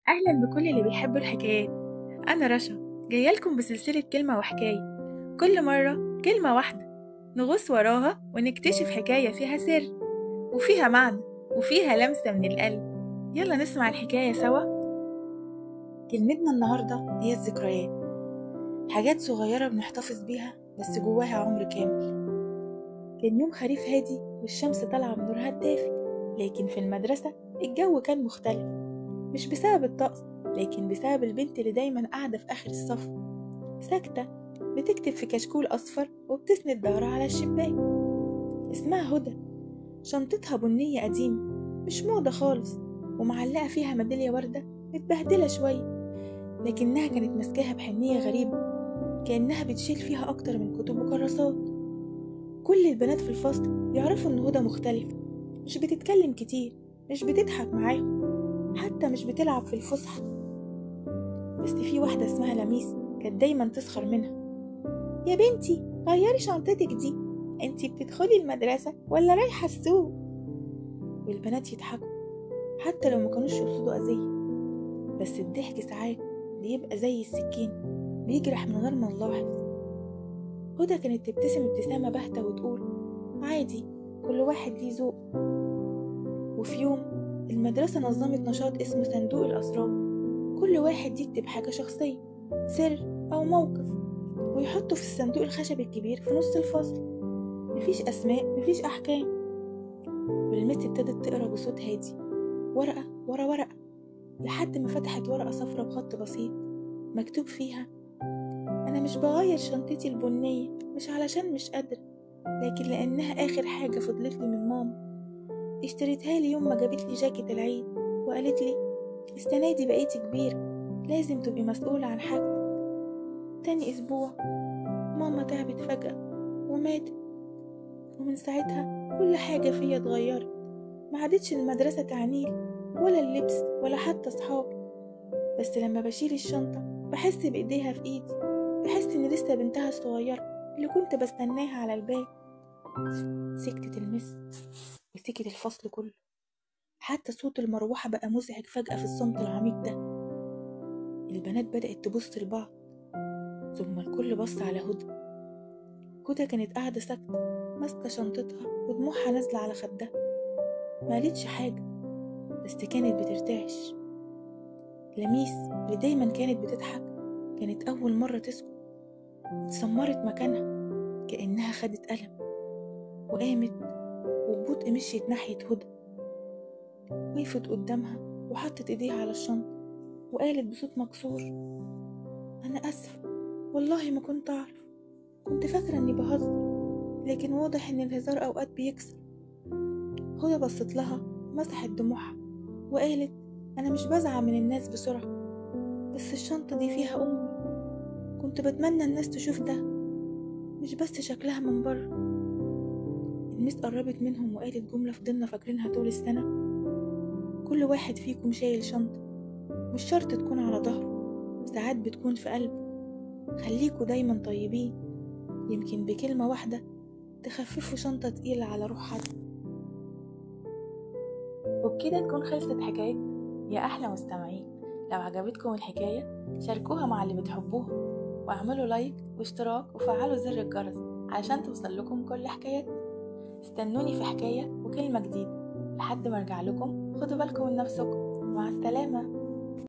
أهلا بكل اللي بيحبوا الحكايات. أنا رشا، جاية لكم بسلسلة كلمة وحكاية. كل مرة كلمة واحدة نغوص وراها ونكتشف حكاية فيها سر وفيها معنى وفيها لمسة من القلب. يلا نسمع الحكاية سوا. كلمتنا النهاردة هي الذكريات، حاجات صغيرة بنحتفظ بيها بس جواها عمر كامل. كان يوم خريف هادي والشمس طالعة من نورها الدافي، لكن في المدرسة الجو كان مختلف، مش بسبب الطقس لكن بسبب البنت اللي دايما قاعدة في آخر الصف ساكتة بتكتب في كشكول أصفر وبتسند ظهرها على الشباك. اسمها هدى، شنطتها بنية قديمة مش موضة خالص، ومعلقة فيها ميدالية وردة متبهدلة شوية، لكنها كانت ماسكاها بحنية غريبة، كأنها بتشيل فيها أكتر من كتب وكراسات. كل البنات في الفصل يعرفوا إن هدى مختلفة، مش بتتكلم كتير، مش بتضحك معاهم، حتى مش بتلعب في الفسحة. بس في واحدة اسمها لميس كانت دايما تسخر منها: يا بنتي غيري شنطتك دي، انتي بتدخلي المدرسة ولا رايحة السوق؟ والبنات يضحكوا حتى لو ما كانوش يقصدوا أذية، بس الضحك ساعات بيبقى زي السكين بيجرح من غير ما نلاحظ. هدى كانت تبتسم ابتسامة باهتة وتقول: عادي، كل واحد ليه ذوق. وفي يوم المدرسة نظمت نشاط اسمه صندوق الأسرار، كل واحد يكتب حاجة شخصية، سر أو موقف، ويحطه في الصندوق الخشبي الكبير في نص الفصل. مفيش أسماء، مفيش أحكام. والمس ابتدت تقرا بصوت هادي، ورقة ورا ورقة، لحد ما فتحت ورقة صفرة بخط بسيط مكتوب فيها: أنا مش بغير شنطتي البنية مش علشان مش قادرة، لكن لأنها آخر حاجة فضلت لي من ماما، اشتريتها لي يوم ما جابت لي جاكيت العيد وقالت لي السنة دي بقيتي كبيرة، لازم تبقي مسؤولة عن حاجتك. تاني أسبوع ماما تعبت فجأة وماتت، ومن ساعتها كل حاجة فيا اتغيرت، ما عادتش المدرسة تعنيلي ولا اللبس ولا حتى صحابي، بس لما بشيل الشنطة بحس بإيديها في إيدي، بحس إني لسه بنتها الصغيرة اللي كنت بستناها على الباب. سكتت المس وسكت الفصل كله، حتى صوت المروحة بقى مزعج فجأة في الصمت العميق ده. البنات بدأت تبص لبعض، ثم الكل بص على هدى. هدى كانت قاعدة ساكتة ماسكة شنطتها ودموعها نازلة على خدها، ما قالتش حاجة بس كانت بترتعش. لميس اللي دايما كانت بتضحك كانت أول مرة تسكت، اتسمرت مكانها كأنها خدت ألم، وقامت وببطء مشيت ناحية هدى، وقفت قدامها وحطت ايديها على الشنطة وقالت بصوت مكسور: أنا آسفة، والله ما كنت أعرف، كنت فاكرة إني بهزر، لكن واضح إن الهزار أوقات بيكسر. هدى بصت لها مسحت دموعها وقالت: أنا مش بزعل من الناس بسرعة، بس الشنطة دي فيها أمي، كنت بتمنى الناس تشوف ده، مش بس شكلها من بره. الميس قربت منهم وقالت جملة فضلنا فاكرينها طول السنة: كل واحد فيكم شايل شنطة، مش شرط تكون على ظهره، ساعات بتكون في قلبه. خليكوا دايما طيبين، يمكن بكلمة واحدة تخففوا شنطة تقيلة على روح حد. وبكده تكون خلصت حكايتنا يا أحلى مستمعين. لو عجبتكم الحكاية شاركوها مع اللي بتحبوها، واعملوا لايك واشتراك وفعلوا زر الجرس علشان توصل لكم كل حكاياتنا. استنوني في حكاية وكلمة جديدة، لحد ما ارجع لكم خدوا بالكم من نفسكم. مع السلامة.